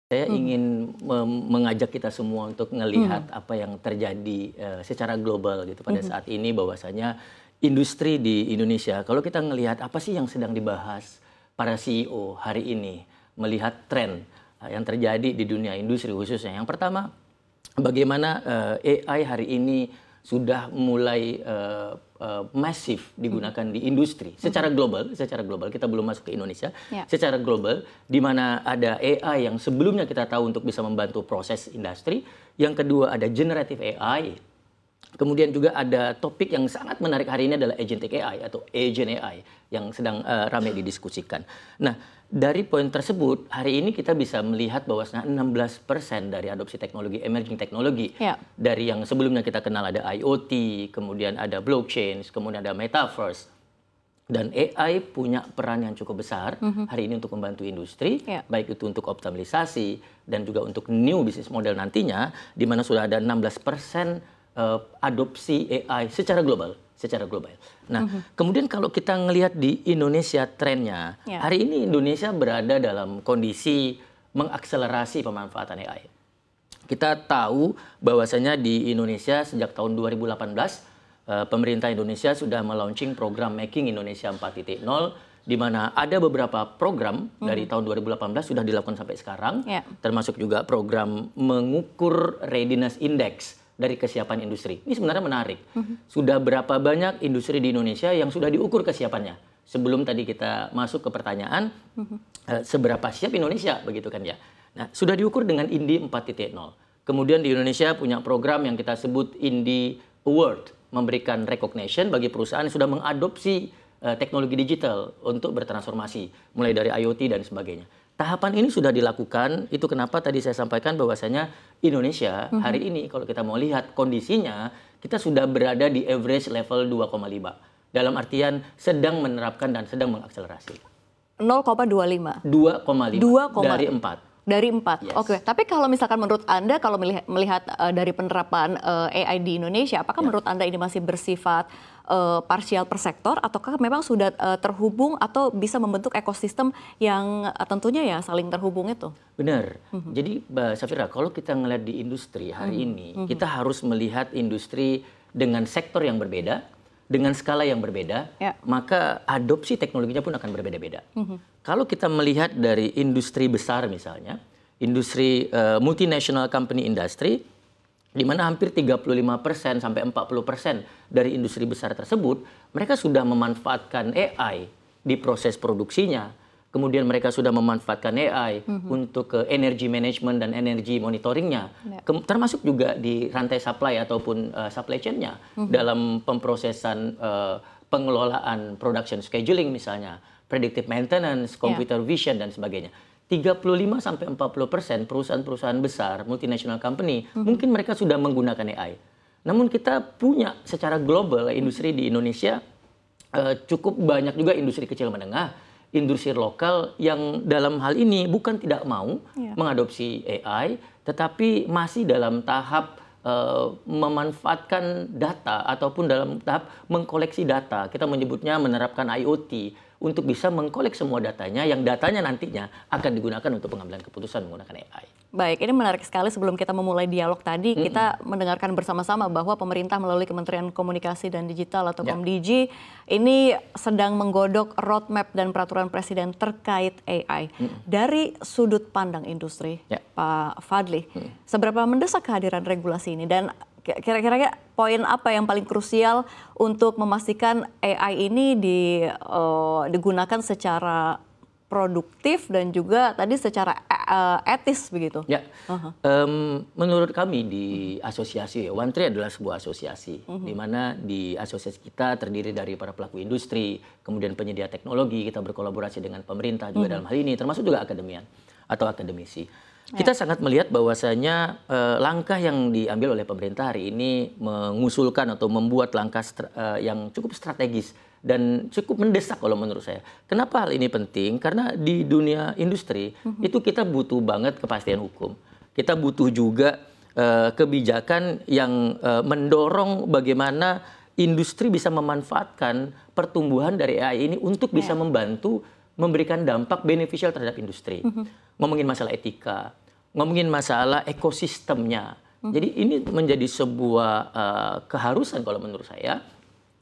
Saya Mhm. ingin mengajak kita semua untuk melihat apa yang terjadi secara global gitu pada Mhm. saat ini, bahwasanya industri di Indonesia, kalau kita melihat apa sih yang sedang dibahas para CEO hari ini, melihat tren yang terjadi di dunia industri khususnya. Yang pertama, bagaimana AI hari ini sudah mulai masif digunakan di industri secara global, kita belum masuk ke Indonesia, Ya. secara global, di mana ada AI yang sebelumnya kita tahu untuk bisa membantu proses industri, yang kedua ada generative AI, kemudian juga ada topik yang sangat menarik hari ini adalah agentic AI atau agent AI yang sedang ramai didiskusikan. Nah, dari poin tersebut, hari ini kita bisa melihat bahwasanya 16% dari adopsi teknologi, emerging teknologi, Ya. dari yang sebelumnya kita kenal ada IoT, kemudian ada blockchain, kemudian ada metaverse. Dan AI punya peran yang cukup besar hari ini untuk membantu industri, Ya. baik itu untuk optimalisasi dan juga untuk new business model nantinya, di mana sudah ada 16% adopsi AI secara global. Nah, kemudian kalau kita ngelihat di Indonesia trennya, Ya. hari ini Indonesia berada dalam kondisi mengakselerasi pemanfaatan AI. Kita tahu bahwasanya di Indonesia sejak tahun 2018, pemerintah Indonesia sudah melaunching program Making Indonesia 4.0, di mana ada beberapa program dari tahun 2018 sudah dilakukan sampai sekarang, Ya. termasuk juga program mengukur readiness index dari kesiapan industri. Ini sebenarnya menarik. Sudah berapa banyak industri di Indonesia yang sudah diukur kesiapannya? Sebelum tadi kita masuk ke pertanyaan, seberapa siap Indonesia, begitu kan ya? Nah, sudah diukur dengan INDI 4.0. Kemudian di Indonesia punya program yang kita sebut INDI Award, memberikan recognition bagi perusahaan yang sudah mengadopsi teknologi digital untuk bertransformasi, mulai dari IoT dan sebagainya. Tahapan ini sudah dilakukan, itu kenapa tadi saya sampaikan bahwasanya Indonesia hari ini kalau kita mau lihat kondisinya, kita sudah berada di average level 2,5. Dalam artian sedang menerapkan dan sedang mengakselerasi. 0,25. 2,5 dari 4. Dari 4. Yes. Oke. Tapi kalau misalkan menurut Anda, kalau melihat dari penerapan AI di Indonesia, apakah menurut Anda ini masih bersifat parsial per sektor, ataukah memang sudah terhubung atau bisa membentuk ekosistem yang tentunya ya saling terhubung itu? Benar. Jadi Mbak Safira, kalau kita ngelihat di industri hari ini, kita harus melihat industri dengan sektor yang berbeda, dengan skala yang berbeda, Ya. maka adopsi teknologinya pun akan berbeda-beda. Kalau kita melihat dari industri besar misalnya, industri multinational company industry, di mana hampir 35% sampai 40% dari industri besar tersebut, mereka sudah memanfaatkan AI di proses produksinya. Kemudian mereka sudah memanfaatkan AI untuk energy management dan energy monitoringnya. Ya. Termasuk juga di rantai supply ataupun supply chain-nya dalam pemprosesan pengelolaan production scheduling misalnya, predictive maintenance, computer vision dan sebagainya. 35-40% perusahaan-perusahaan besar, multinational company, mungkin mereka sudah menggunakan AI. Namun kita punya secara global industri di Indonesia, cukup banyak juga industri kecil menengah, industri lokal yang dalam hal ini bukan tidak mau mengadopsi AI, tetapi masih dalam tahap memanfaatkan data ataupun dalam tahap mengkoleksi data. Kita menyebutnya menerapkan IoT untuk bisa mengkolek semua datanya, yang datanya nantinya akan digunakan untuk pengambilan keputusan menggunakan AI. Baik, ini menarik sekali. Sebelum kita memulai dialog tadi, kita mendengarkan bersama-sama bahwa pemerintah melalui Kementerian Komunikasi dan Digital atau Komdigi ini sedang menggodok roadmap dan peraturan presiden terkait AI. Dari sudut pandang industri, Pak Fadli, seberapa mendesak kehadiran regulasi ini? Dan kira-kira poin apa yang paling krusial untuk memastikan AI ini digunakan secara produktif dan juga tadi secara etis begitu? Ya, menurut kami di asosiasi, OneTree adalah sebuah asosiasi, di mana di asosiasi kita terdiri dari para pelaku industri, kemudian penyedia teknologi, kita berkolaborasi dengan pemerintah juga dalam hal ini, termasuk juga akademian atau akademisi. Kita sangat melihat bahwasanya langkah yang diambil oleh pemerintah hari ini mengusulkan atau membuat langkah yang cukup strategis dan cukup mendesak kalau menurut saya. Kenapa hal ini penting? Karena di dunia industri itu kita butuh banget kepastian hukum. Kita butuh juga kebijakan yang mendorong bagaimana industri bisa memanfaatkan pertumbuhan dari AI ini untuk bisa membantu memberikan dampak beneficial terhadap industri. Ngomongin masalah etika, ngomongin masalah ekosistemnya. Jadi ini menjadi sebuah keharusan kalau menurut saya,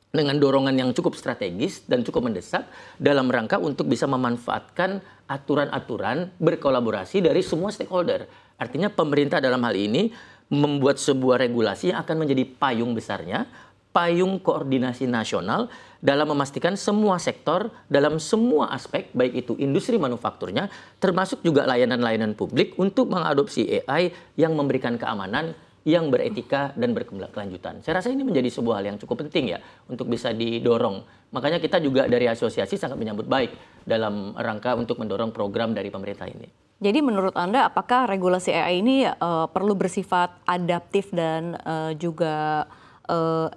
dengan dorongan yang cukup strategis dan cukup mendesak dalam rangka untuk bisa memanfaatkan aturan-aturan berkolaborasi dari semua stakeholder. Artinya pemerintah dalam hal ini membuat sebuah regulasi yang akan menjadi payung besarnya, payung koordinasi nasional dalam memastikan semua sektor dalam semua aspek, baik itu industri manufakturnya, termasuk juga layanan-layanan publik untuk mengadopsi AI yang memberikan keamanan, yang beretika dan berkelanjutan. Saya rasa ini menjadi sebuah hal yang cukup penting ya untuk bisa didorong. Makanya kita juga dari asosiasi sangat menyambut baik dalam rangka untuk mendorong program dari pemerintah ini. Jadi menurut Anda apakah regulasi AI ini perlu bersifat adaptif dan juga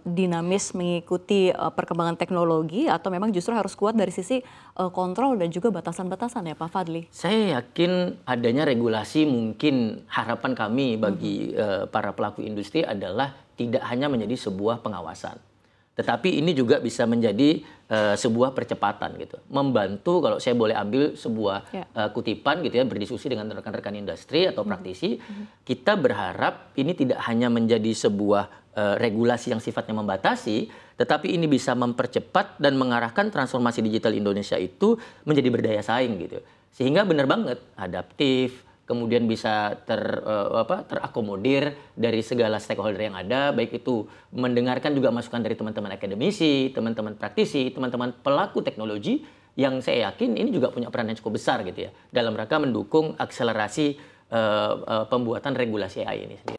dinamis mengikuti perkembangan teknologi, atau memang justru harus kuat dari sisi kontrol dan juga batasan-batasan ya Pak Fadli? Saya yakin adanya regulasi, mungkin harapan kami bagi para pelaku industri adalah tidak hanya menjadi sebuah pengawasan, tetapi ini juga bisa menjadi sebuah percepatan gitu, membantu. Kalau saya boleh ambil sebuah kutipan gitu ya, berdiskusi dengan rekan-rekan industri atau praktisi, kita berharap ini tidak hanya menjadi sebuah regulasi yang sifatnya membatasi, tetapi ini bisa mempercepat dan mengarahkan transformasi digital Indonesia itu menjadi berdaya saing gitu, sehingga benar banget adaptif, kemudian bisa terakomodir dari segala stakeholder yang ada, baik itu mendengarkan juga masukan dari teman-teman akademisi, teman-teman praktisi, teman-teman pelaku teknologi, yang saya yakin ini juga punya peran yang cukup besar gitu ya dalam rangka mendukung akselerasi pembuatan regulasi AI ini sendiri.